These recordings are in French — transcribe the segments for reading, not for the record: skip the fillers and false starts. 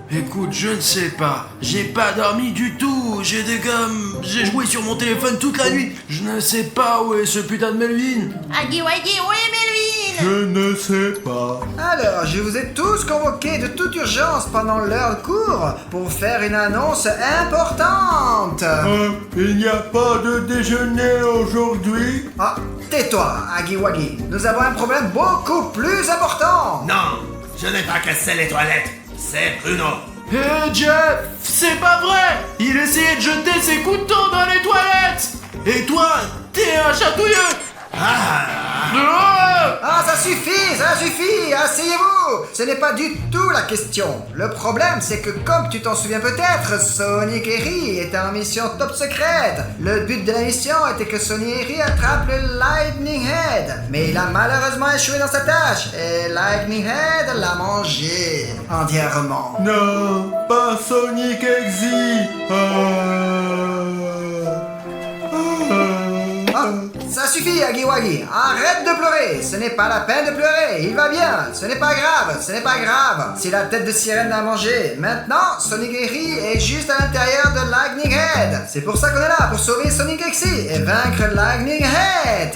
Écoute, je ne sais pas. J'ai pas dormi du tout. J'ai joué sur mon téléphone toute la nuit. Je ne sais pas où est ce putain de Melvin. Aggy Waggy, où est Melvin? Je ne sais pas. Alors, je vous ai tous convoqués de toute urgence pendant l'heure de cours pour faire une annonce importante. Il n'y a pas de déjeuner aujourd'hui? Ah, tais-toi, Aggy Waggy. Nous avons un problème beaucoup plus important. Non, je n'ai pas cassé les toilettes. C'est Bruno. Hé Jeff, c'est pas vrai. Il essayait de jeter ses couteaux dans les toilettes. Et toi, t'es un chatouilleux. Ah, ça suffit, asseyez-vous. Ce n'est pas du tout la question. Le problème, c'est que comme tu t'en souviens peut-être, Sonic et Ri étaient en mission top secrète. Le but de la mission était que Sonic et Ri attrapent le Lightning Head. Mais il a malheureusement échoué dans sa tâche, et Lightning Head l'a mangé entièrement. Non, pas Sonic Exy. Ça suffit, Aggy Waggy. Arrête de pleurer. Ce n'est pas la peine de pleurer. Il va bien. Ce n'est pas grave. Si la tête de sirène l'a mangé, maintenant, Sonic et Ri est juste à l'intérieur de Lightning Head. C'est pour ça qu'on est là, pour sauver Sonic Exy et vaincre Lightning Head.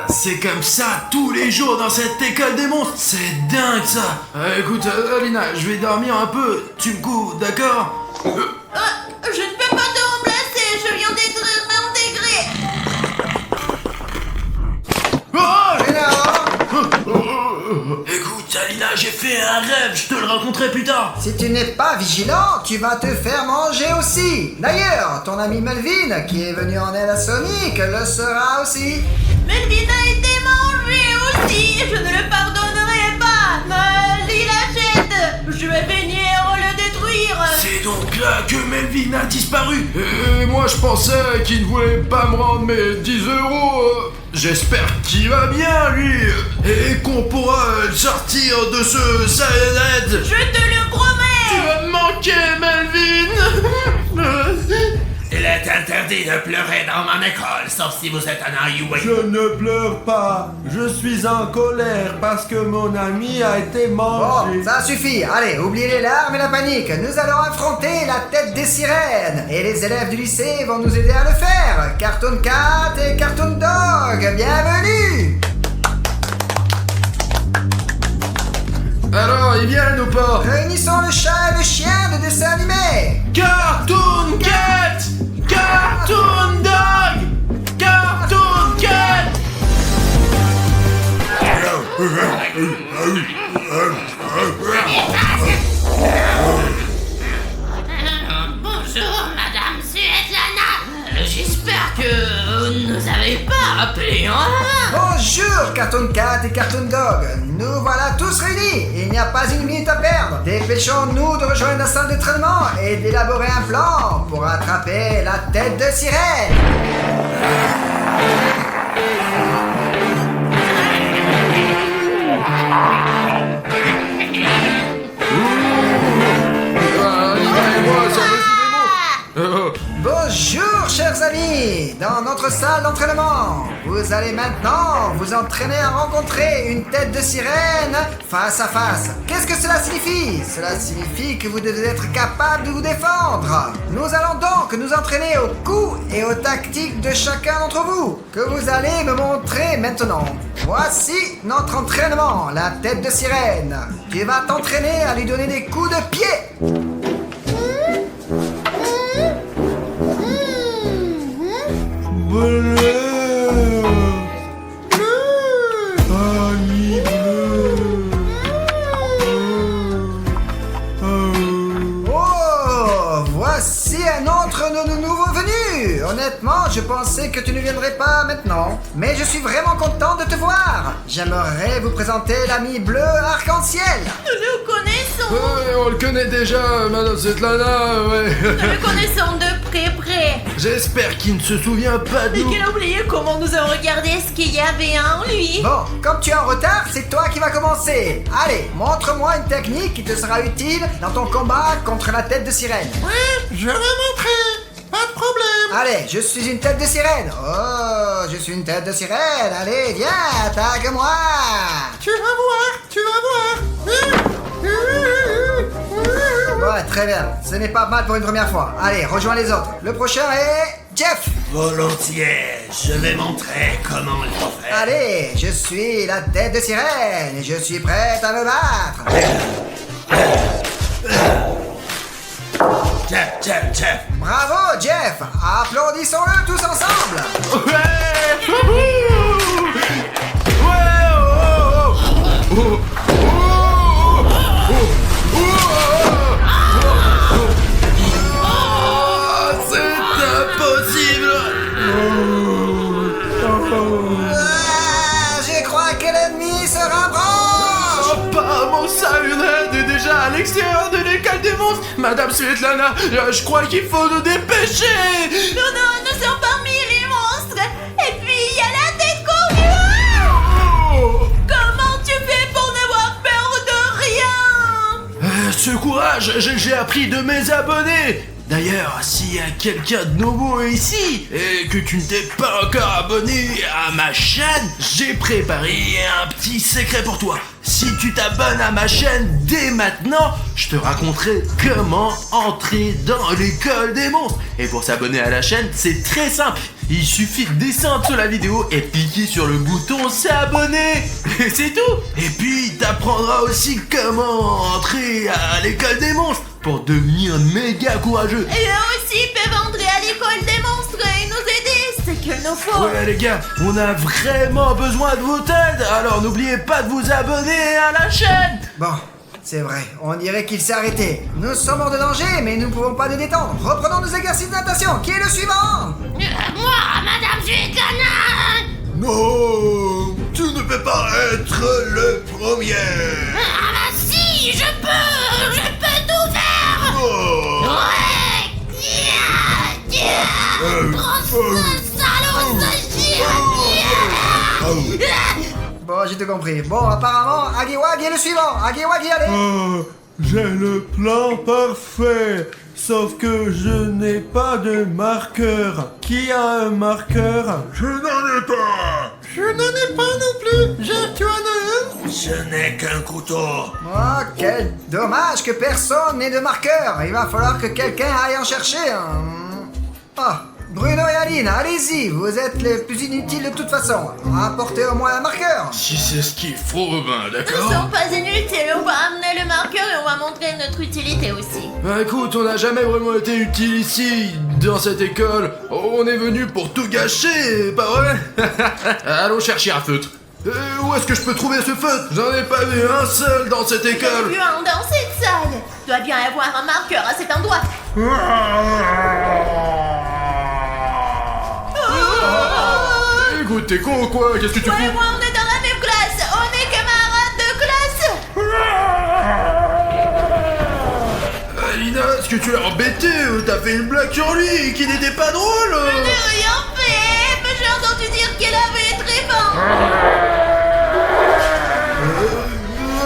C'est comme ça tous les jours dans cette école des monstres. C'est dingue ça. Écoute, Alina, je vais dormir un peu. Tu me couvres, d'accord? Je ne peux pas te remplacer, je viens d'être réintégré. Écoute, Alina, j'ai fait un rêve, je te le raconterai plus tard. Si tu n'es pas vigilant, tu vas te faire manger aussi. D'ailleurs, ton ami Melvin, qui est venu en aide à Sonic, le sera aussi. Melvin a été mangé aussi, je ne le pardonnerai pas. Il achète, je vais venir le détruire. C'est donc là que Melvin a disparu. Et moi, je pensais qu'il ne voulait pas me rendre mes 10 euros. J'espère qu'il va bien, lui. Et qu'on pourra le sortir de ce Saiyan Head. Je te le promets. Tu vas me manquer, Melvin. Il est interdit de pleurer dans mon école, sauf si vous êtes un IUA. Je ne pleure pas. Je suis en colère parce que mon ami a été mangé. Bon, ça suffit. Allez, oubliez les larmes et la panique. Nous allons affronter la tête des sirènes. Et les élèves du lycée vont nous aider à le faire. Cartoon Cat et Cartoon Dog, bienvenue. Alors, ils viennent ou pas? Réunissons le chat et le chien de dessin animé. Cartoon Cat! Cartoon Dog! Cartoon Cat! Bonjour, Madame Svetlana. J'espère que vous ne nous avez pas appelé en vain. Bonjour Cartoon Cat et Cartoon Dog. Nous voilà tous réunis. Il n'y a pas une minute à perdre. Dépêchons-nous de rejoindre la salle d'entraînement et d'élaborer un plan pour attraper la tête de sirène. Bonjour chers amis. Dans notre salle d'entraînement, vous allez maintenant vous entraîner à rencontrer une tête de sirène face à face. Qu'est-ce que cela signifie? Cela signifie que vous devez être capable de vous défendre. Nous allons donc nous entraîner aux coups et aux tactiques de chacun d'entre vous, que vous allez me montrer maintenant. Voici notre entraînement, la tête de sirène. Tu vas t'entraîner à lui donner des coups de pied. Oh, voici un autre de nos nouveaux venus. Honnêtement, je pensais que tu ne viendrais pas maintenant. Mais je suis vraiment content de te voir. J'aimerais vous présenter l'ami bleu arc-en-ciel. Nous le connaissons. Ouais, on le connaît déjà, Madame Svetlana, ouais. Nous le connaissons de près. J'espère qu'il ne se souvient pas de Et nous. qu'il a oublié comment nous avons regardé ce qu'il y avait en lui. Bon, comme tu es en retard, c'est toi qui vas commencer. Allez, montre-moi une technique qui te sera utile dans ton combat contre la tête de sirène. Je vais montrer. Pas de problème. Allez, je suis une tête de sirène. Oh, je suis une tête de sirène. Allez, viens, attaque-moi. Tu vas voir. Ouais, très bien. Ce n'est pas mal pour une première fois. Allez, rejoins les autres. Le prochain est... Jeff. Volontiers, je vais montrer comment il faut faire. Allez, je suis la tête de sirène et je suis prête à me battre. Jeff. Bravo, Jeff. Applaudissons-le tous ensemble. Ouais. Wouhou. Ouais. Oh, oh, oh. Je crois que l'ennemi se rapproche. Apparemment, Sayonara est déjà à l'extérieur de l'école des monstres. Madame Svetlana, je crois qu'il faut nous dépêcher. Nous sommes parmi les monstres. Et puis, il y a la tête courue. Oh. Comment tu fais pour n'avoir peur de rien? Ce courage, j'ai appris de mes abonnés. D'ailleurs, s'il y a quelqu'un de nouveau ici et que tu ne t'es pas encore abonné à ma chaîne, j'ai préparé un petit secret pour toi. Si tu t'abonnes à ma chaîne dès maintenant, je te raconterai comment entrer dans l'école des monstres. Et pour s'abonner à la chaîne, c'est très simple. Il suffit de descendre sur la vidéo et cliquer sur le bouton s'abonner. Et c'est tout. Et puis, t'apprendras aussi comment entrer à l'école des monstres pour devenir méga courageux. Et eux aussi peuvent entrer à l'école des monstres et nous aider. C'est qu'il nous faut. Ouais les gars, on a vraiment besoin de votre aide. Alors n'oubliez pas de vous abonner à la chaîne. Bon, c'est vrai, on dirait qu'il s'est arrêté. Nous sommes hors de danger, mais nous ne pouvons pas nous détendre. Reprenons nos exercices de natation. Qui est le suivant? Moi, Madame Svetlana. Non, tu ne peux pas être le premier. Ah bah si, je peux tout faire. Oh. Ouais. Salaud, Bon, j'ai tout compris. Bon, apparemment, Agiwagi est le suivant. Agiwagi, allez. Oh, j'ai le plan parfait. Sauf que je n'ai pas de marqueur. Qui a un marqueur? Je n'en ai pas. Je n'en ai pas non plus. Tu en as un? Je n'ai qu'un couteau. Oh, quel dommage que personne n'ait de marqueur. Il va falloir que quelqu'un aille en chercher un. Ah, Bruno et Aline, allez-y. Vous êtes les plus inutiles de toute façon. Apportez au moins un marqueur. Si c'est ce qu'il faut, ben Nous d'accord. sommes pas inutiles, on va amener le marqueur et on va montrer notre utilité aussi. Bah écoute, on n'a jamais vraiment été utile ici, dans cette école. On est venu pour tout gâcher, pas vrai? Allons chercher un feutre. Où est-ce que je peux trouver ce feutre? J'en ai pas vu un seul dans cette J'ai école. vu un dans cette salle. Doit bien y avoir un marqueur à cet endroit. Écoute, t'es con ou quoi? Qu'est-ce que tu Toi et fous? moi, on est dans la même classe. On est camarades de classe. Alina, est-ce que tu l'as embêté? T'as fait une blague sur lui qui n'était pas drôle. Je n'ai rien fait, mais j'ai entendu dire qu'elle avait très faim.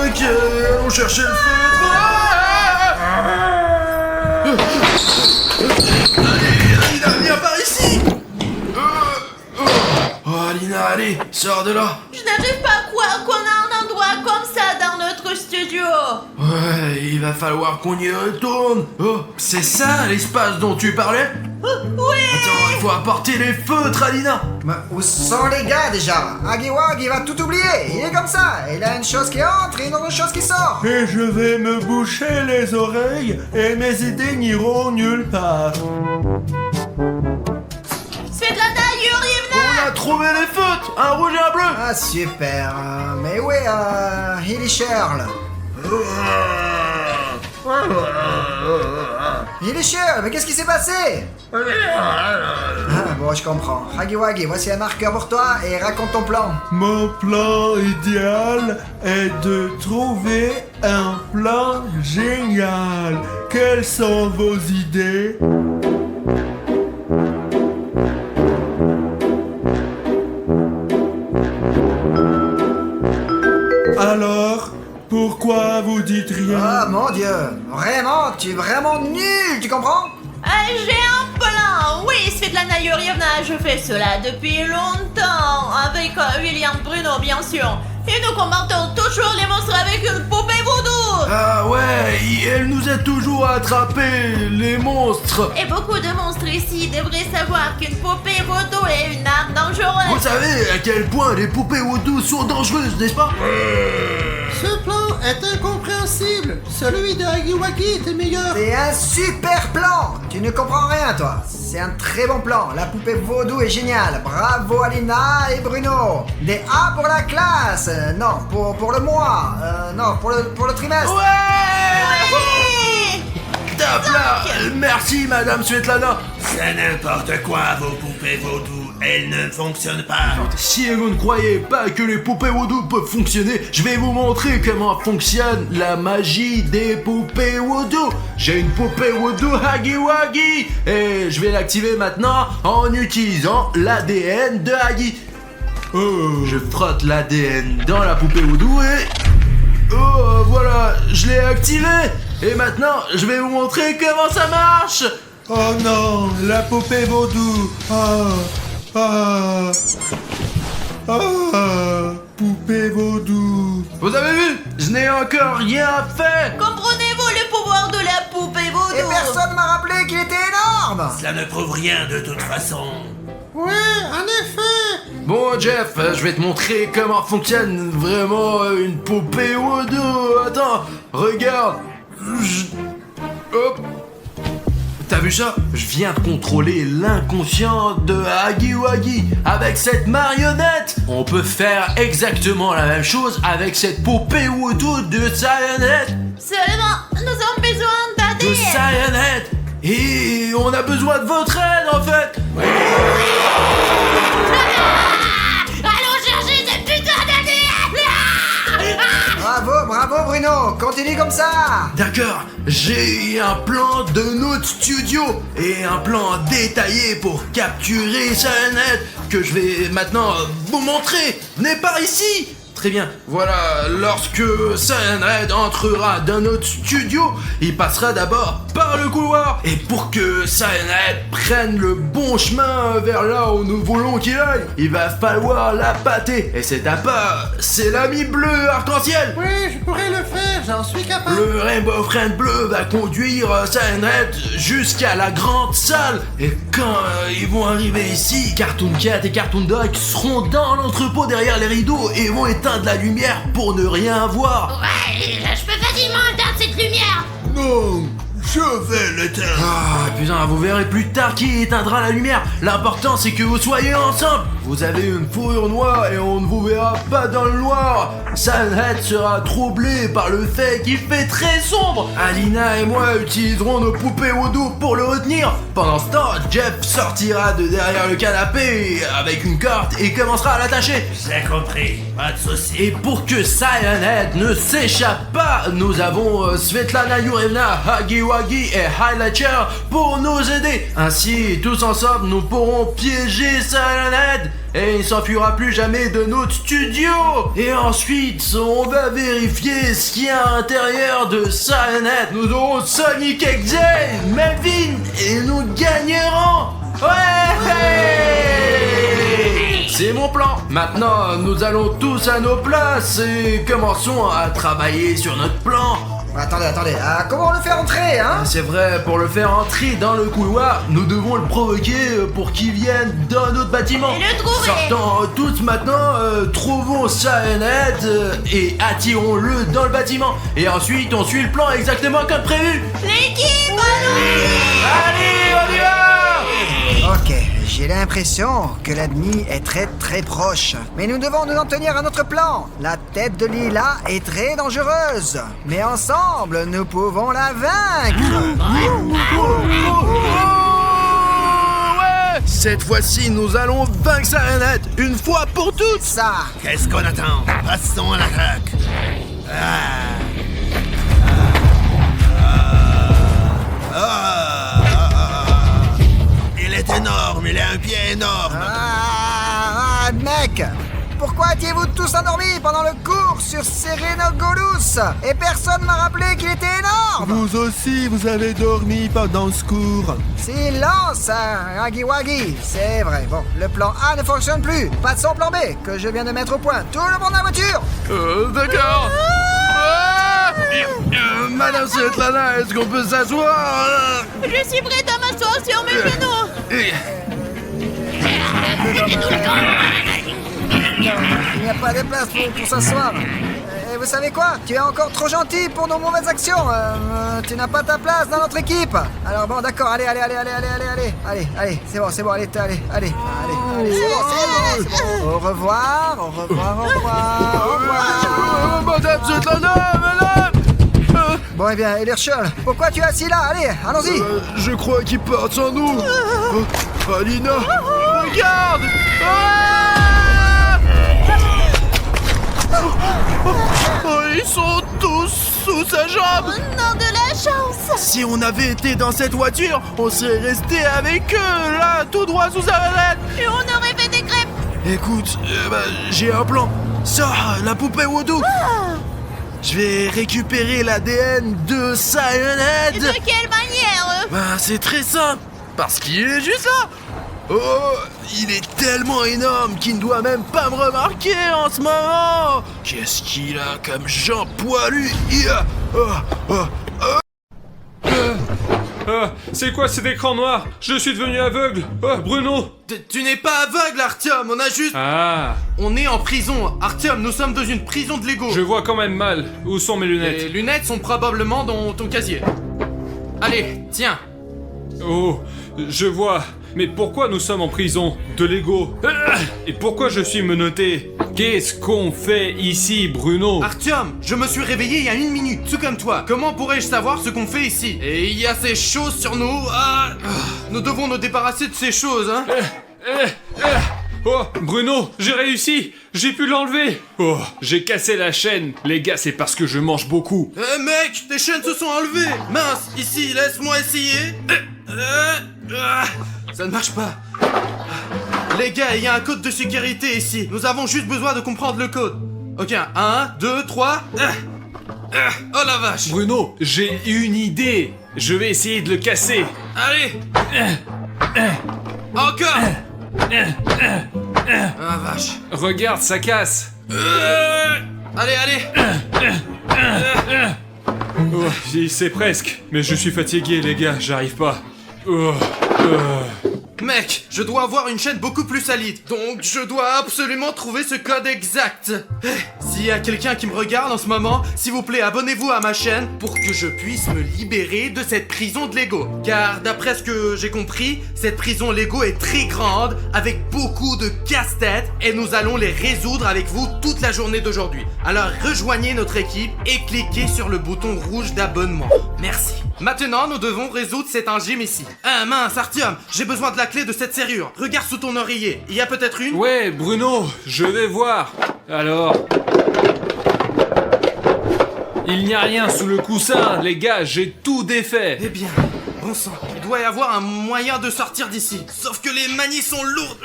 Ok, allons chercher le feutre. Allez, Alina, viens par ici. Oh, Alina, allez, sors de là. Je n'arrive pas à croire qu'on a un endroit comme ça dans notre studio. Ouais, il va falloir qu'on y retourne. Oh, c'est ça l'espace dont tu parlais? Oui. Attends, il faut apporter les feutres, Alina. Mais où sont les gars déjà? Agiwagi va tout oublier. Il est comme ça. Il a une chose qui entre et une autre chose qui sort. Et je vais me boucher les oreilles et mes idées n'iront nulle part. Svetlana Yurievna. On a trouvé les feutres, un rouge et un bleu. Ah super. Mais où est Hilly Shirl? Hilly Shirl, mais qu'est-ce qui s'est passé? Ah bon, je comprends. Agiwagi, voici un marqueur pour toi et raconte ton plan. Mon plan idéal est de trouver un plan génial. Quelles sont vos idées? Alors, pourquoi vous dites rien? Ah mon dieu, vraiment, tu es vraiment nul, tu comprends? J'ai un plan. Oui, Svetlana Yurievna, je fais cela depuis longtemps. Avec William Bruno, bien sûr. Et nous combattons toujours les monstres avec une poupée vaudou. Ah ouais, elle nous a toujours attrapé, les monstres. Et beaucoup de monstres ici devraient savoir qu'une poupée vaudou est une arme Vous dangereuse. savez à quel point les poupées vaudou sont dangereuses, n'est-ce pas? Ce plan est incompréhensible. Celui de Hagiwagi était meilleur. C'est un super plan. Tu ne comprends rien, toi. C'est un très bon plan. La poupée vaudou est géniale. Bravo Alina et Bruno. Des A pour la classe. Non, pour le mois. Non, pour le trimestre. Ouais. Top là. Merci Madame Svetlana. C'est n'importe quoi, vos poupées vaudou. Elles ne fonctionnent pas. Si vous ne croyez pas que les poupées vaudou peuvent fonctionner, je vais vous montrer comment fonctionne la magie des poupées vaudou. J'ai une poupée vaudou Hagiwagi et je vais l'activer maintenant en utilisant l'ADN de Hagi. Je frotte l'ADN dans la poupée vaudou et... Oh voilà, je l'ai activé. Et maintenant, je vais vous montrer comment ça marche. Oh non, la poupée vaudou. Poupée vaudou. Vous avez vu? Je n'ai encore rien fait. Comprenez-vous le pouvoir de la poupée vaudou? Et personne m'a rappelé qu'il était énorme. Cela ne prouve rien de toute façon. Ouais, en effet. Bon Jeff, je vais te montrer comment fonctionne vraiment une poupée vaudou. Attends, regarde. Hop. T'as vu ça? Je viens de contrôler l'inconscient de Hagiwagi. Avec cette marionnette, on peut faire exactement la même chose avec cette poupée vaudou de Cyanide. Seulement, nous avons besoin De d'ADN. Cyanide. Et on a besoin de votre aide en fait. Allons chercher cette putain d'ADN. Bravo Bruno. Continue comme ça. D'accord, j'ai un plan de notre studio et un plan détaillé pour capturer Cyanide que je vais maintenant vous montrer. Venez par ici. Très bien, voilà, lorsque Cyanide entrera dans notre studio, il passera d'abord par le couloir. Et pour que Cyanide prenne le bon chemin vers là où nous voulons qu'il aille, il va falloir l'appâter. Et cet appât, c'est l'ami bleu arc-en-ciel. Oui, je pourrais le faire, j'en suis capable. Le Rainbow Friend bleu va conduire Cyanide jusqu'à la grande salle. Et quand ils vont arriver ici, Cartoon Cat et Cartoon Dog seront dans l'entrepôt derrière les rideaux et vont éteindre la lumière pour ne rien voir. Ouais, je peux facilement éteindre cette lumière. Non, je vais l'éteindre. Ah putain, vous verrez plus tard qui éteindra la lumière. L'important c'est que vous soyez ensemble. Vous avez une fourrure noire et on ne vous verra pas dans le noir. Cyanide sera troublé par le fait qu'il fait très sombre. Alina et moi utiliserons nos poupées vaudou pour le retenir. Pendant ce temps, Jeff sortira de derrière le canapé avec une corde et commencera à l'attacher. J'ai compris, pas de soucis. Et pour que Cyanide ne s'échappe pas, nous avons Svetlana Yurevna, Hagiwagi et Highlighter pour nous aider. Ainsi, tous ensemble, nous pourrons piéger Cyanide et il s'enfuira plus jamais de notre studio. Et ensuite, on va vérifier ce qu'il y a à l'intérieur de Cyanide. Nous aurons Sonic XJ, Melvin et nous gagnerons. Ouais! C'est mon plan. Maintenant, nous allons tous à nos places et commençons à travailler sur notre plan. Attendez. Comment on le fait entrer, hein? C'est vrai, pour le faire entrer dans le couloir, nous devons le provoquer pour qu'il vienne dans notre bâtiment. Et le trouver. Sortons tous maintenant, trouvons Cyanide et attirons-le dans le bâtiment. Et ensuite, on suit le plan exactement comme prévu. L'équipe, allons-y. Allez, on y va! Ok, j'ai l'impression que l'ennemi est très proche. Mais nous devons nous en tenir à notre plan. La tête de Lila est très dangereuse. Mais ensemble, nous pouvons la vaincre. Ouais! Cette fois-ci, nous allons vaincre Cyanide une fois pour toutes. Ça. Qu'est-ce qu'on attend? Passons à l'attaque. Il est énorme, il a un pied énorme. Mec, Pourquoi étiez-vous tous endormis pendant le cours sur Serenogolus? Et personne m'a rappelé qu'il était énorme. Vous aussi, vous avez dormi pendant ce cours. Silence, Huggy Wuggy. C'est vrai. Bon, le plan A ne fonctionne plus. Pas de son plan B, que je viens de mettre au point. Tout le monde dans la voiture. D'accord. Madame Svetlana, est-ce qu'on peut s'asseoir? Je suis prête à m'asseoir sur mes genoux. Il n'y a pas de place pour s'asseoir. Et vous savez quoi? Tu es encore trop gentil pour nos mauvaises actions. Tu n'as pas ta place dans notre équipe. Alors bon, d'accord, allez, c'est bon, allez, c'est bon. Au revoir. Madame Svetlana, madame. Bon, eh bien, Elerchol, pourquoi tu es assis là? Allez, allons-y. Je crois qu'ils partent sans nous. Alina, regarde. Ils sont tous sous sa jambe. Non, de la chance. Si on avait été dans cette voiture, on serait resté avec eux, là, tout droit sous sa vedette. Et on aurait fait des crêpes. Écoute, j'ai un plan. Sors la poupée Woodoo. Je vais récupérer l'ADN de Cyanide. De quelle manière? C'est très simple, parce qu'il est juste là. Oh, il est tellement énorme qu'il ne doit même pas me remarquer en ce moment. Qu'est-ce qu'il a comme Jean poilu? C'est quoi cet écran noir? Je suis devenu aveugle. Oh, Bruno. Tu n'es pas aveugle, Artyom, on a juste... Ah, On est en prison, Artyom, nous sommes dans une prison de Lego. je vois quand même mal. Où sont mes Les lunettes? lunettes sont probablement dans ton casier. Allez, tiens. Oh, je vois. Mais pourquoi nous sommes en prison? De Lego. Et pourquoi je suis menotté? Qu'est-ce qu'on fait ici, Bruno? Artyom, je me suis réveillé il y a 1 minute, tout comme toi. Comment pourrais-je savoir ce qu'on fait ici? Et il y a ces choses sur nous. Nous devons nous débarrasser de ces choses, hein. Oh, Bruno, j'ai réussi. J'ai pu l'enlever. Oh, j'ai cassé la chaîne. Les gars, c'est parce que je mange beaucoup. Mec, tes chaînes se sont enlevées. Mince, ici, laisse-moi essayer. Ça ne marche pas. Les gars, il y a un code de sécurité ici. Nous avons juste besoin de comprendre le code. Ok, 1, 2, 3. Oh la vache. Bruno, j'ai une idée. Je vais essayer de le casser. Allez. Encore. Ah vache. Regarde, ça casse. Allez. Oh, c'est presque. Mais je suis fatigué, les gars, j'arrive pas. Mec, je dois avoir une chaîne beaucoup plus solide. Donc je dois absolument trouver ce code exact. S'il y a quelqu'un qui me regarde en ce moment, s'il vous plaît, abonnez-vous à ma chaîne pour que je puisse me libérer de cette prison de Lego. Car d'après ce que j'ai compris, cette prison Lego est très grande, avec beaucoup de casse-têtes, et nous allons les résoudre avec vous toute la journée d'aujourd'hui. Alors rejoignez notre équipe et cliquez sur le bouton rouge d'abonnement. Merci. Maintenant, nous devons résoudre cet engime ici. Ah mince, Artyom, j'ai besoin de la clé de cette serrure. Regarde sous ton oreiller. Il y a peut-être une? Ouais, Bruno, je vais voir. Alors... Il n'y a rien sous le coussin, les gars, j'ai tout défait. Eh bien, bon sang, il doit y avoir un moyen de sortir d'ici. Sauf que les manies sont lourdes.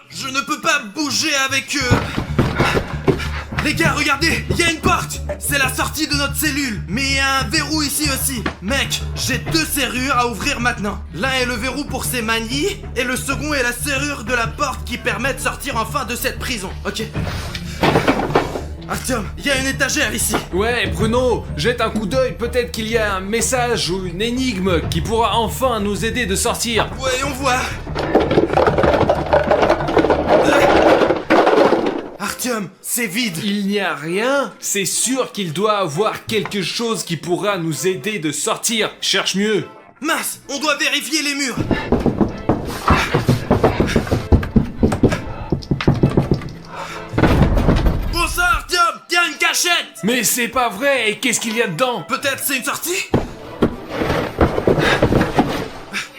Je ne peux pas bouger avec eux. Les gars, regardez, il y a une porte. C'est la sortie de notre cellule. Mais il y a un verrou ici aussi. Mec, j'ai 2 serrures à ouvrir maintenant. L'un est le verrou pour ces manies, et le second est la serrure de la porte qui permet de sortir enfin de cette prison. Ok. Artyom, il y a une étagère ici. Ouais, Bruno, jette un coup d'œil, peut-être qu'il y a un message ou une énigme qui pourra enfin nous aider de sortir. Voyons voir. Artyom, c'est vide. Il n'y a rien? C'est sûr qu'il doit avoir quelque chose qui pourra nous aider de sortir. Cherche mieux. Mince, on doit vérifier les murs. Bon sang, Artyom, il y a une cachette. Mais c'est pas vrai, et qu'est-ce qu'il y a dedans? Peut-être c'est une sortie?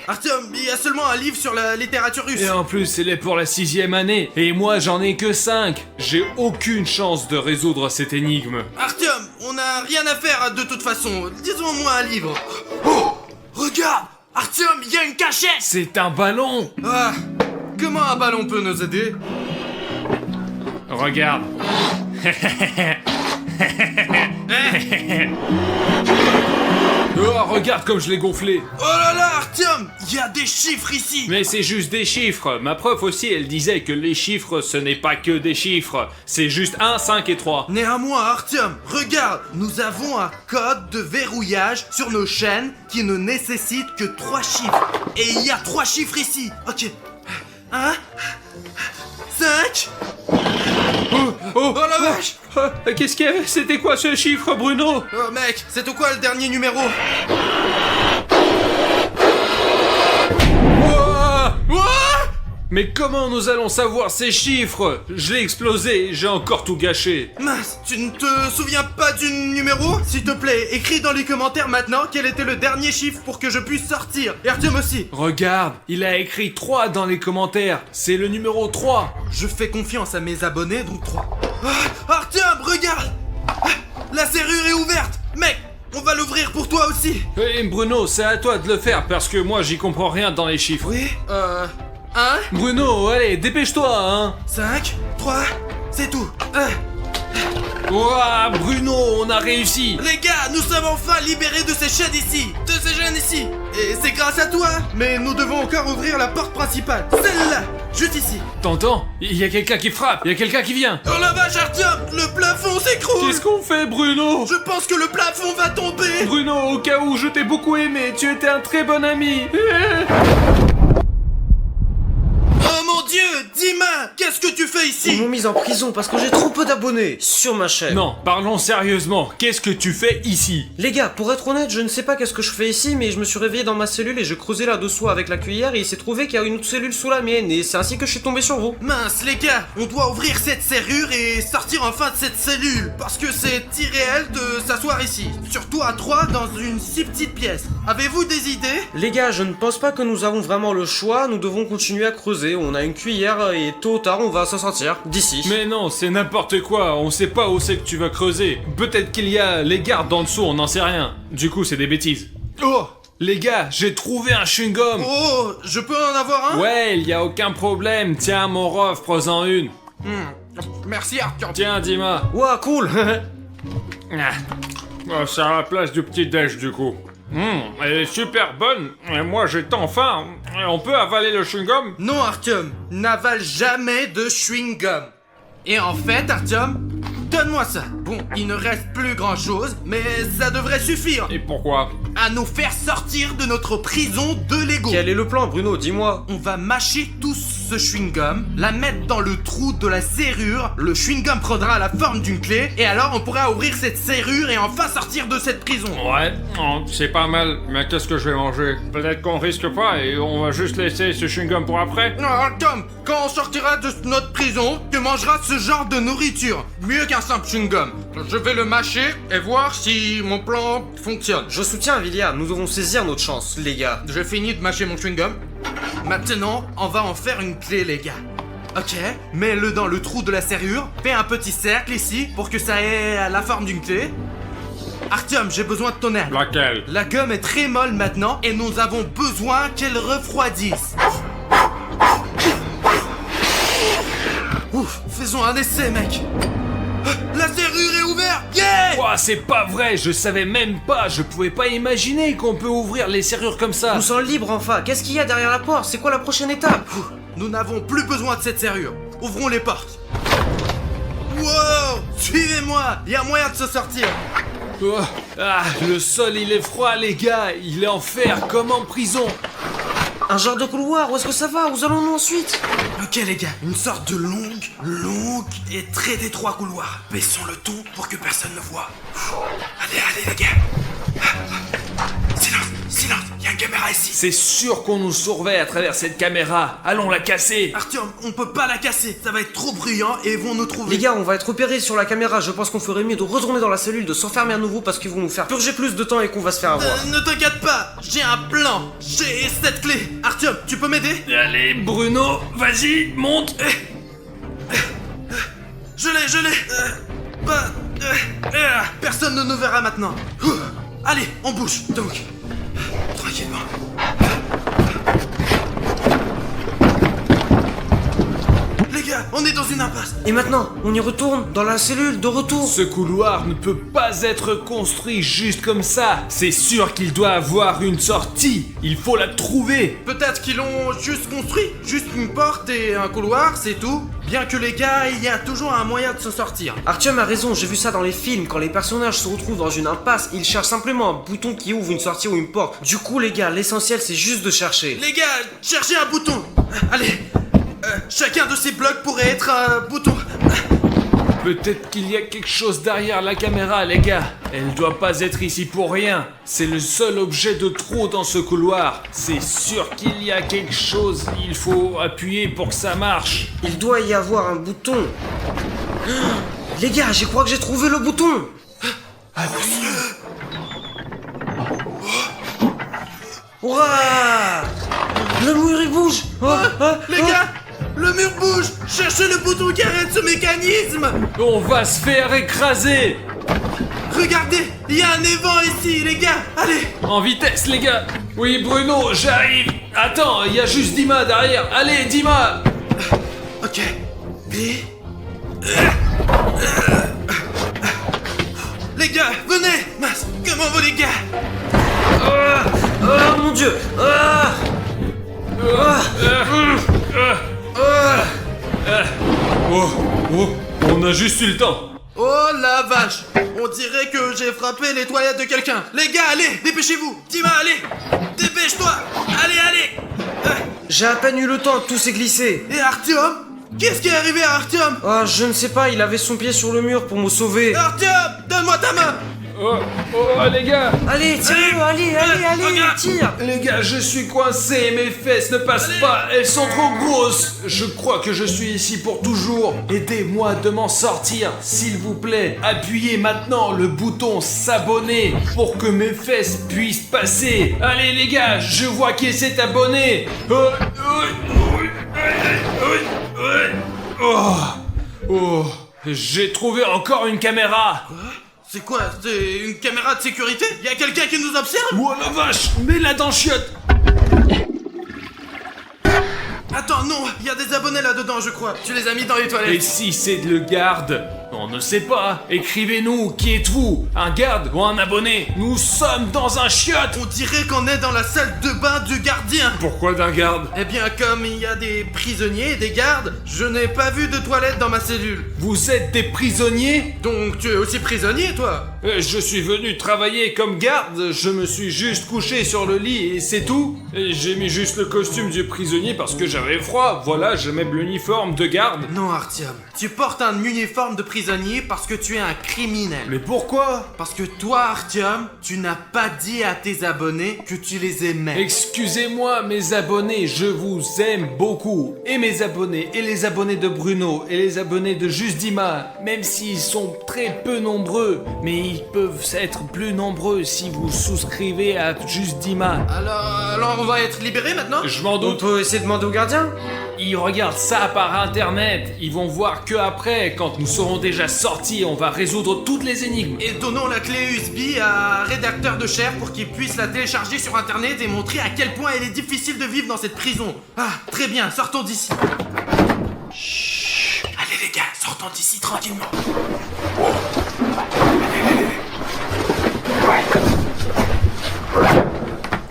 Artyom, il y a seulement un livre sur la littérature russe. Et en plus, elle est pour la 6e année, et moi j'en ai que 5. J'ai aucune chance de résoudre cette énigme. Artyom, on n'a rien à faire de toute façon. Disons-moi un livre. Oh, regarde, Artyom, il y a une cachette. C'est un ballon. Ah, comment un ballon peut nous aider? Regarde. Oh, regarde comme je l'ai gonflé. Oh là là, Artyom, il y a des chiffres ici. Mais c'est juste des chiffres. Ma prof aussi, elle disait que les chiffres, ce n'est pas que des chiffres. C'est juste 1, 5 et 3. Néanmoins, Artyom, regarde, nous avons un code de verrouillage sur nos chaînes qui ne nécessite que 3 chiffres. Et il y a 3 chiffres ici. Ok. 1, 5... Oh la vache. Qu'est-ce qu'il y avait? C'était quoi ce chiffre, Bruno? Oh mec, c'était quoi le dernier numéro? Ouah! Ouah! Mais comment nous allons savoir ces chiffres? Je l'ai explosé, j'ai encore tout gâché. Mince, tu ne te souviens pas du numéro? S'il te plaît, écris dans les commentaires maintenant quel était le dernier chiffre pour que je puisse sortir. Et Artyom aussi. Regarde, il a écrit 3 dans les commentaires. C'est le numéro 3. Je fais confiance à mes abonnés, donc 3. Ah, Artyom, regarde! Ah, la serrure est ouverte! Mec, on va l'ouvrir pour toi aussi! Et Bruno, c'est à toi de le faire parce que moi j'y comprends rien dans les chiffres. Oui, 1, Bruno, allez, dépêche-toi, hein. 5, 3, c'est tout. Ouah, Bruno, on a réussi. Les gars, nous sommes enfin libérés de ces chaînes ici! De ces chaînes ici! Et c'est grâce à toi! Mais nous devons encore ouvrir la porte principale! Celle-là! Juste ici! T'entends? Il y a quelqu'un qui frappe, il y a quelqu'un qui vient. Oh la vache, Artyom! Le plafond s'écroule! Qu'est-ce qu'on fait, Bruno? Je pense que le plafond va tomber! Bruno, au cas où je t'ai beaucoup aimé, tu étais un très bon ami. Oh mon dieu! Dima! Qu'est-ce que tu fais Ils ici? m'ont mis en prison parce que j'ai trop peu d'abonnés sur ma chaîne. Non, parlons sérieusement. Qu'est-ce que tu fais ici? Les gars, pour être honnête, je ne sais pas qu'est-ce que je fais ici, mais je me suis réveillé dans ma cellule et je creusais là-dessous avec la cuillère et il s'est trouvé qu'il y a une autre cellule sous la mienne et c'est ainsi que je suis tombé sur vous. Mince les gars, on doit ouvrir cette serrure et sortir enfin de cette cellule. Parce que c'est irréel de s'asseoir ici. Surtout à 3 dans une si petite pièce. Avez-vous des idées? Les gars, je ne pense pas que nous avons vraiment le choix, nous devons continuer à creuser, on a une cuillère et tôt ou tard on va s'en sortir d'ici. Mais non, c'est n'importe quoi, on sait pas où c'est que tu vas creuser. Peut-être qu'il y a les gardes en dessous, on n'en sait rien. Du coup, c'est des bêtises. Oh! Les gars, j'ai trouvé un chewing-gum. Oh! Je peux en avoir un? Ouais, il y a aucun problème. Tiens, mon ref, prends-en une. Merci Arthur. Tiens, Dima. Ouah, cool. C'est à la place du petit déj, du coup. Elle est super bonne. Et moi, j'ai tant faim. On peut avaler le chewing-gum? Non Artyom, n'avale jamais de chewing-gum. Et en fait Artyom, donne-moi ça. Bon, il ne reste plus grand-chose, mais ça devrait suffire Et pourquoi? à nous faire sortir de notre prison de Lego. Quel est le plan, Bruno? Dis-moi. On va mâcher tous ce chewing-gum, la mettre dans le trou de la serrure, le chewing-gum prendra la forme d'une clé, et alors on pourra ouvrir cette serrure et enfin sortir de cette prison. Ouais, c'est pas mal. Mais qu'est-ce que je vais manger? Peut-être qu'on risque pas et on va juste laisser ce chewing-gum pour après? Non, Tom, quand on sortira de notre prison, tu mangeras ce genre de nourriture. Mieux qu'un simple chewing-gum. Je vais le mâcher et voir si mon plan fonctionne. Je soutiens Villia, nous devons saisir notre chance, les gars. J'ai fini de mâcher mon chewing-gum. Maintenant, on va en faire une clé, les gars. Ok, mets-le dans le trou de la serrure. Fais un petit cercle ici pour que ça ait la forme d'une clé. Artyom, j'ai besoin de ton aide. Laquelle? La gomme est très molle maintenant et nous avons besoin qu'elle refroidisse. Ouf, faisons un essai, mec. La serrure est ouverte. Yeah! Ouah, c'est pas vrai, je savais même pas, je pouvais pas imaginer qu'on peut ouvrir les serrures comme ça. Nous sommes libres enfin. Qu'est-ce qu'il y a derrière la porte? C'est quoi la prochaine étape? Nous n'avons plus besoin de cette serrure. Ouvrons les portes. Wow! Suivez-moi, il y a moyen de se sortir. Oh, ah, le sol il est froid les gars, il est en fer comme en prison. Un genre de couloir, où est-ce que ça va? Où allons-nous ensuite? Ok les gars, une sorte de longue et très étroit couloir. Baissons le ton pour que personne ne voit. Allez les gars. Silence, il y a une caméra ici. C'est sûr qu'on nous surveille à travers cette caméra, allons la casser. Artyom, on peut pas la casser, ça va être trop bruyant et ils vont nous trouver. Les gars, on va être repérés sur la caméra, je pense qu'on ferait mieux de retourner dans la cellule, de s'enfermer à nouveau parce qu'ils vont nous faire purger plus de temps et qu'on va se faire avoir. Ne t'inquiète pas, j'ai un plan. J'ai cette clé. Artyom, tu peux m'aider? Allez Bruno, vas-y, monte. Je l'ai. Personne ne nous verra maintenant. Allez, on bouge, donc. Tranquillement. Les gars, on on est dans une impasse. Et maintenant, on y retourne, dans la cellule, de retour. Ce couloir ne peut pas être construit juste comme ça. C'est sûr qu'il doit avoir une sortie. Il faut la trouver. Peut-être qu'ils l'ont juste construit, juste une porte et un couloir, c'est tout. Bien que les gars, il y a toujours un moyen de se sortir. Artyom a raison, j'ai vu ça dans les films. Quand les personnages se retrouvent dans une impasse, ils cherchent simplement un bouton qui ouvre une sortie ou une porte. Du coup, les gars, l'essentiel c'est juste de chercher. Les gars, cherchez un bouton. Allez, chacun de ces blocs pourrait être un bouton. Peut-être qu'il y a quelque chose derrière la caméra, les gars. Elle ne doit pas être ici pour rien. C'est le seul objet de trop dans ce couloir. C'est sûr qu'il y a quelque chose. Il faut appuyer pour que ça marche. Il doit y avoir un bouton. Les gars, je crois que j'ai trouvé le bouton. Ouah! Le mur il bouge. Les gars, le mur bouge. Cherchez le bouton qui arrête ce mécanisme. On va se faire écraser. Regardez, il y a un évent ici, les gars. Allez. En vitesse, les gars. Oui, Bruno, j'arrive. Attends, il y a juste Dima derrière. Allez, Dima. Ok. Puis... Les gars, venez. Mince, comment vont les gars? Oh mon dieu. On a juste eu le temps. Oh la vache. On dirait que j'ai frappé les toilettes de quelqu'un. Les gars, allez, dépêchez-vous. Dima, allez. Dépêche-toi. Allez. J'ai à peine eu le temps, tout s'est glissé. Et Artyom? Qu'est-ce qui est arrivé à Artyom? Ah, je ne sais pas, il avait son pied sur le mur pour me sauver. Artyom, donne-moi ta main. Oh, les gars. Allez, tire-le, allez, regarde. tire. Les gars, je suis coincé, mes fesses ne passent pas, elles sont trop grosses. Je crois que je suis ici pour toujours. Aidez-moi de m'en sortir, s'il vous plaît. Appuyez maintenant le bouton s'abonner pour que mes fesses puissent passer. Allez les gars, je vois qui s'est abonné. J'ai trouvé encore une caméra. C'est quoi? C'est une caméra de sécurité? Y a quelqu'un qui nous observe? Oh la vache, mets-la dans le chiotte. Attends, non, il y a des abonnés là-dedans, je crois. Tu les as mis dans les Et toilettes. si c'est le garde? On ne sait pas. Écrivez-nous, qui êtes-vous? Un garde ou un abonné? Nous sommes dans un chiotte. On dirait qu'on est dans la salle de bain du gardien. Pourquoi d'un garde? Eh bien, comme il y a des prisonniers et des gardes, je n'ai pas vu de toilette dans ma cellule. Vous êtes des prisonniers? Donc, tu es aussi prisonnier, toi? Je suis venu travailler comme garde, je me suis juste couché sur le lit et c'est tout. Et j'ai mis juste le costume du prisonnier parce que j'avais froid, voilà, je mets l'uniforme de garde. Non, Artyom. Tu portes un uniforme de prisonnier parce que tu es un criminel. Mais pourquoi? Parce que toi, Artyom, tu n'as pas dit à tes abonnés que tu les aimais. Excusez-moi mes abonnés, je vous aime beaucoup. Et mes abonnés, et les abonnés de Bruno, et les abonnés de Juste Dima, même s'ils sont très peu nombreux, mais ils peuvent être plus nombreux si vous souscrivez à Juste Dima. Alors on va être libérés maintenant? Je m'en On doute. peut essayer de demander au gardien? Ils regardent ça par internet, ils vont voir que après, quand nous serons déjà sortis, on va résoudre toutes les énigmes. Et donnons la clé USB à un rédacteur de chair pour qu'il puisse la télécharger sur internet et montrer à quel point il est difficile de vivre dans cette prison. Ah, très bien, sortons d'ici. Chut. Allez les gars, sortons d'ici tranquillement.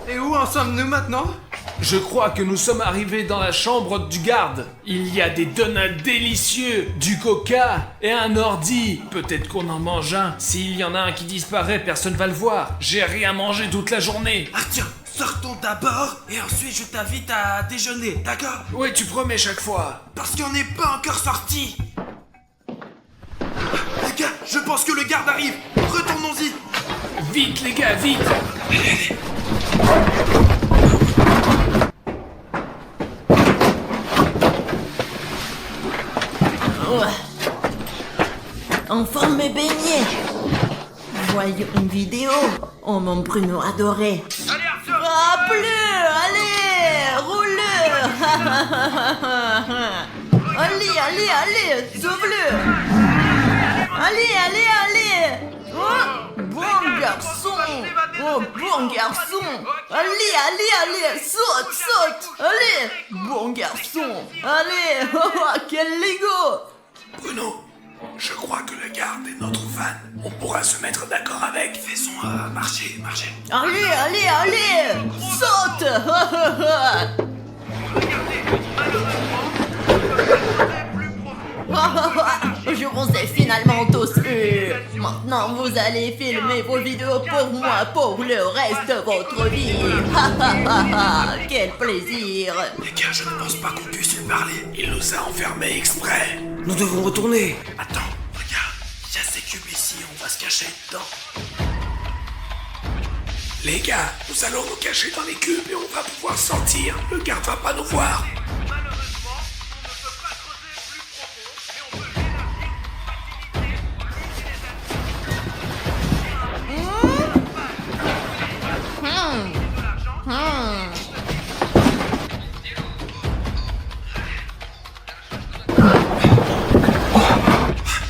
Et où en sommes-nous maintenant? Je crois que nous sommes arrivés dans la chambre du garde. Il y a des donuts délicieux, du coca et un ordi. Peut-être qu'on en mange un. S'il y en a un qui disparaît, personne va le voir. J'ai rien mangé toute la journée. Artyom, sortons d'abord et ensuite je t'invite à déjeuner, d'accord? Ouais, tu promets chaque fois. Parce qu'on n'est pas encore sortis. Les gars, je pense que le garde arrive. Retournons-y. Vite les gars, vite. Enfin mes beignets. Voyons une vidéo. Oh mon Bruno adoré. Allez Artyom. Ah plus. Allez, roule-le. Allez, sauve-le. Allez. Oh, bon garçon. Oh, bon garçon. Allez, saute. Allez, bon garçon. Allez, quel Lego. Bruno, je crois que le garde est notre fan. On pourra se mettre d'accord avec. Faisons marcher. Allez, saute. Je vous ai finalement tous eu. Maintenant, vous allez filmer vos vidéos pour moi pour le reste de votre vie. Quel plaisir. Les gars, je ne pense pas qu'on puisse lui parler. Il nous a enfermés exprès. Nous devons retourner. Attends, regarde. Il y a ces cubes ici, on va se cacher dedans. Les gars, nous allons nous cacher dans les cubes et on va pouvoir sortir. Le garde va pas nous voir.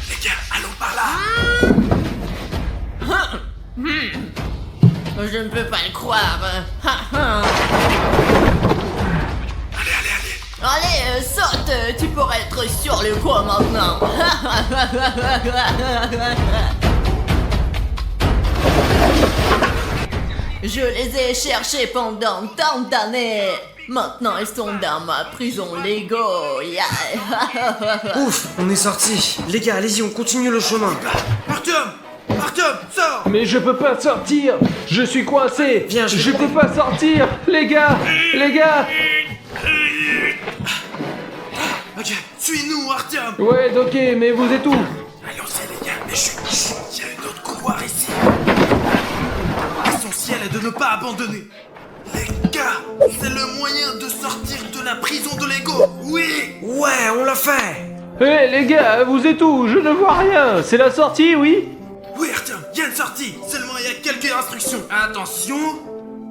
Les gars, allons par là. Je ne peux pas le croire. Allez, saute. Tu pourrais être sur le coup maintenant. Je les ai cherchés pendant tant d'années. Maintenant, ils sont dans ma prison Lego. Yeah. Ouf, on est sortis. Les gars, allez-y, on continue le chemin. Artyom, sors. Mais je peux pas sortir. Je suis coincé. Viens, je peux pas sortir. Les gars. Ok, suis-nous, Artyom. Ouais, ok, mais vous êtes où? Allons-y les gars, mais chut, il y a un autre couloir ici. L'essentiel est de ne pas abandonner. Les gars, c'est le moyen de sortir de la prison de Lego. Oui. Ouais, on l'a fait. Hé les gars, vous êtes où? Je ne vois rien. C'est la sortie, oui? Oui, Artyom, il y a une sortie. Seulement, il y a quelques instructions. Attention.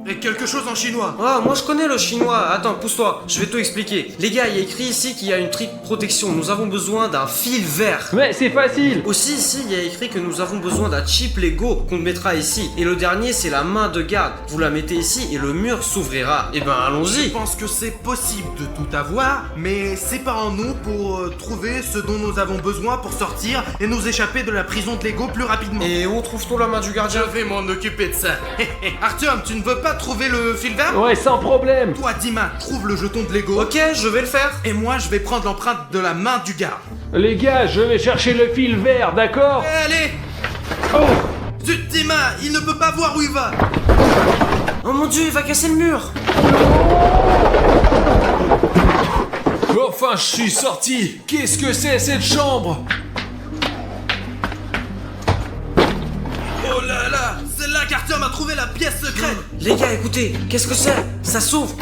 Et quelque chose en chinois. Ah, moi je connais le chinois. Attends, pousse-toi, je vais tout expliquer. Les gars, il y a écrit ici qu'il y a une trick protection. Nous avons besoin d'un fil vert. Mais c'est facile. Aussi, ici, il y a écrit que nous avons besoin d'un chip Lego qu'on mettra ici. Et le dernier, c'est la main de garde. Vous la mettez ici et le mur s'ouvrira. Et ben, Je allons-y. pense que c'est possible de tout avoir, mais c'est pas en nous pour trouver ce dont nous avons besoin pour sortir et nous échapper de la prison de Lego plus rapidement. Et où trouve-t-on la main du gardien? Je vais m'en occuper de ça. Artyom, tu ne veux pas trouver le fil vert? Ouais, sans problème. Toi, Dima, trouve le jeton de Lego. Ok, je vais le faire. Et moi, je vais prendre l'empreinte de la main du garde. Les gars, je vais chercher le fil vert, d'accord? Allez! Oh. Zut, Dima, il ne peut pas voir où il va. Oh mon dieu, il va casser le mur. Enfin, je suis sorti. Qu'est-ce que c'est cette chambre? Oh là là, c'est là qu'Artyom a trouvé la pièce secrète. Les gars, écoutez, qu'est-ce que c'est? Ça s'ouvre.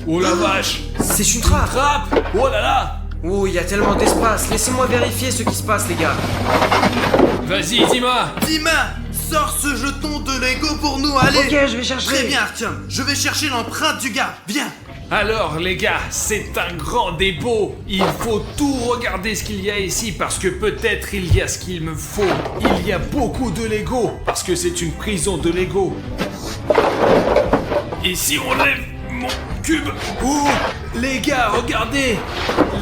Oh la vache. C'est une trappe. Trappe. Oh là là. Oh, il y a tellement d'espace. Laissez-moi vérifier ce qui se passe, les gars. Vas-y, Dima. Dima, sors ce jeton de Lego pour nous, allez. Ok, je vais chercher. Très bien, Artyom, je vais chercher l'empreinte du garde. Viens. Alors les gars, c'est un grand dépôt. Il faut tout regarder ce qu'il y a ici parce que peut-être il y a ce qu'il me faut. Il y a beaucoup de Lego parce que c'est une prison de Lego. Et si on lève mon cube? Oh, les gars, regardez.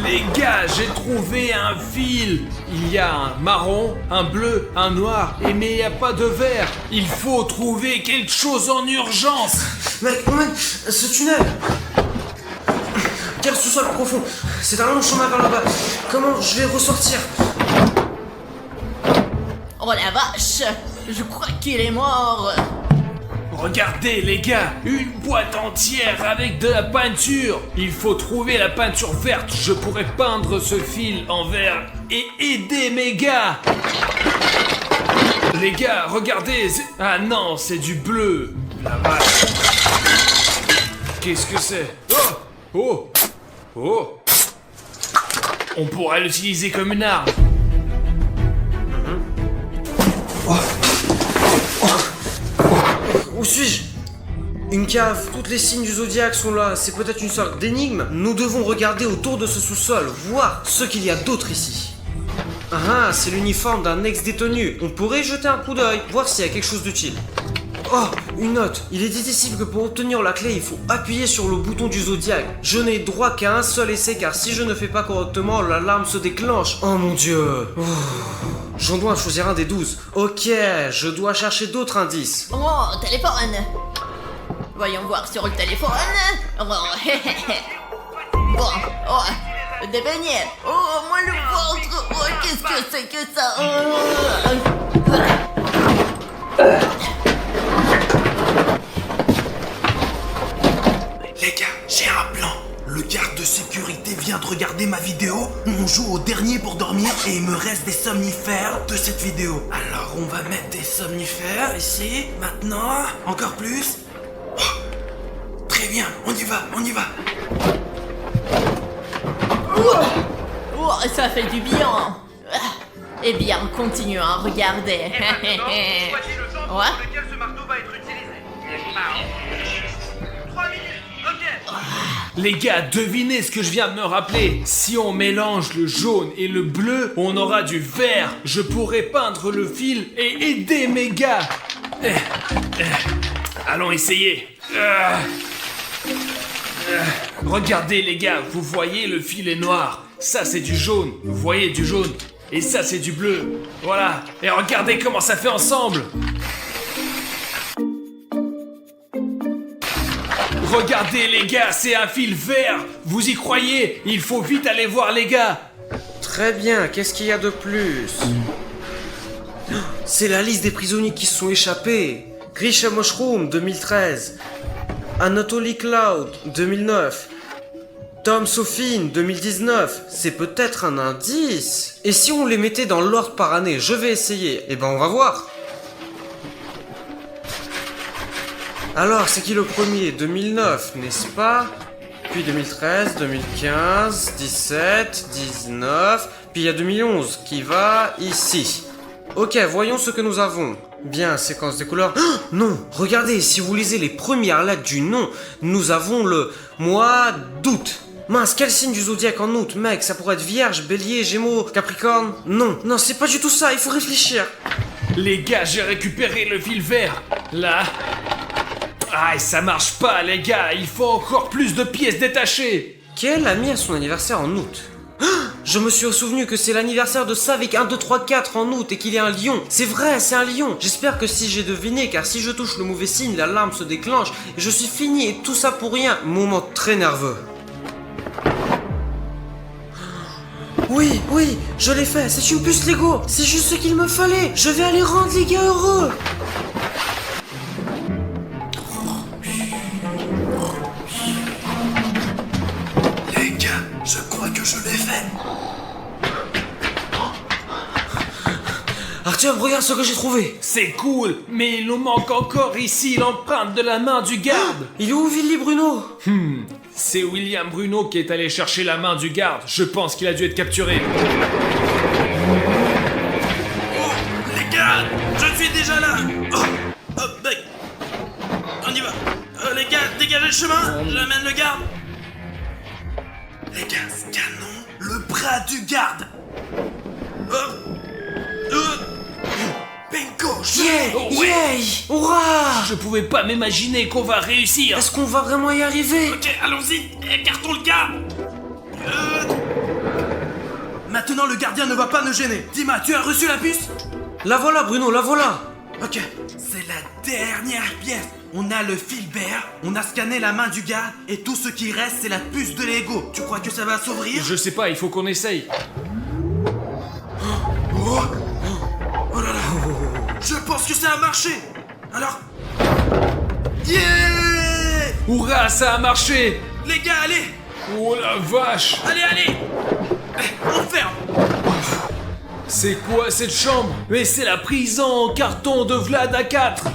Les gars, j'ai trouvé un fil. Il y a un marron, un bleu, un noir, mais il n'y a pas de vert. Il faut trouver quelque chose en urgence. Mec, ce tunnel. Quel sous-sol profond. C'est un long chemin vers là-bas. Comment je vais ressortir? Oh la vache. Je crois qu'il est mort. Regardez les gars, une boîte entière avec de la peinture. Il faut trouver la peinture verte. Je pourrais peindre ce fil en vert et aider mes gars. Les gars, regardez. Ah non, c'est du bleu. La vache. Qu'est-ce que c'est? Oh. On pourrait l'utiliser comme une arme. Où suis-je? Une cave, toutes les signes du zodiaque sont là, c'est peut-être une sorte d'énigme. Nous devons regarder autour de ce sous-sol, voir ce qu'il y a d'autre ici. Ah, c'est l'uniforme d'un ex-détenu. On pourrait y jeter un coup d'œil, voir s'il y a quelque chose d'utile. Oh, une note. Il est dit ici que pour obtenir la clé, il faut appuyer sur le bouton du zodiaque. Je n'ai droit qu'à un seul essai car si je ne fais pas correctement, l'alarme se déclenche. Oh mon dieu. J'en dois choisir un des 12. Ok, je dois chercher d'autres indices. Oh, téléphone. Voyons voir sur le téléphone. Oh, bon, oh, des beignets. Oh, moi le ventre. Oh, qu'est-ce que c'est que ça? Les gars, j'ai un plan. Le garde de sécurité vient de regarder ma vidéo. On joue au dernier pour dormir et il me reste des somnifères de cette vidéo. Alors on va mettre des somnifères ici, maintenant, encore plus. Oh, très bien, on y va, on y va. Oh, ça fait du bien. Eh bien, continuons à regarder. Voici le centre Ouais. sur lequel ce marteau va être utilisé. 3 minutes, ok. Les gars, devinez ce que je viens de me rappeler. Si on mélange le jaune et le bleu, on aura du vert. Je pourrais peindre le fil et aider mes gars. Allons essayer. Regardez les gars, vous voyez le fil est noir. Ça c'est du jaune, vous voyez du jaune. Et ça c'est du bleu. Voilà. Et regardez comment ça fait ensemble. Regardez les gars, c'est un fil vert. Vous y croyez? Il faut vite aller voir les gars. Très bien, qu'est-ce qu'il y a de plus? C'est la liste des prisonniers qui se sont échappés. Grisha Mushroom, 2013. Anatoly Cloud, 2009. Tom Sophine, 2019. C'est peut-être un indice. Et si on les mettait dans l'ordre par année? Je vais essayer. Eh ben on va voir. Alors, c'est qui le premier? 2009, n'est-ce pas? Puis 2013, 2015, 17, 19... Puis il y a 2011 qui va ici. Ok, voyons ce que nous avons. Bien, séquence des couleurs... Oh, non, regardez, si vous lisez les premières lettres du nom, nous avons le mois d'août. Mince, quel signe du zodiaque en août, mec? Ça pourrait être Vierge, Bélier, Gémeaux, Capricorne? Non, c'est pas du tout ça, il faut réfléchir. Les gars, j'ai récupéré le fil vert. Là... Ah, ça marche pas, les gars. Il faut encore plus de pièces détachées. Quel ami a son anniversaire en août? Je me suis souvenu que c'est l'anniversaire de Savik 1, 2, 3, 4 en août et qu'il est un lion. C'est vrai, c'est un lion. J'espère que si j'ai deviné, car si je touche le mauvais signe, l'alarme se déclenche et je suis fini et tout ça pour rien. Moment très nerveux. Oui, je l'ai fait. C'est une puce Lego. C'est juste ce qu'il me fallait. Je vais aller rendre les gars heureux. Les gars, je crois que je l'ai fait. Artyom, regarde ce que j'ai trouvé. C'est cool, mais il nous manque encore ici l'empreinte de la main du garde. Il est où, Willy Bruno? C'est William Bruno qui est allé chercher la main du garde. Je pense qu'il a dû être capturé. Oh, les gars, je suis déjà là. Oh, mec. On y va. Les gars, dégagez le chemin. J'amène le garde. Les gars, scannons le bras du garde. Bingo, Yay! Hurrah! Je pouvais pas m'imaginer qu'on va réussir. Est-ce qu'on va vraiment y arriver? Ok, allons-y. Écartons le garde. Maintenant, le gardien ne va pas nous gêner. Dima, tu as reçu la puce? La voilà, Bruno, la voilà. Ok, c'est la dernière pièce. On a le fil vert, on a scanné la main du garde, et tout ce qui reste, c'est la puce de Lego. Tu crois que ça va s'ouvrir? Je sais pas, il faut qu'on essaye. Oh là là. Je pense que ça a marché. Alors... Yeah! Hurrah, ça a marché. Les gars, allez! Oh la vache. Allez! On ferme! C'est quoi cette chambre? Mais c'est la prison en carton de Vlad A4.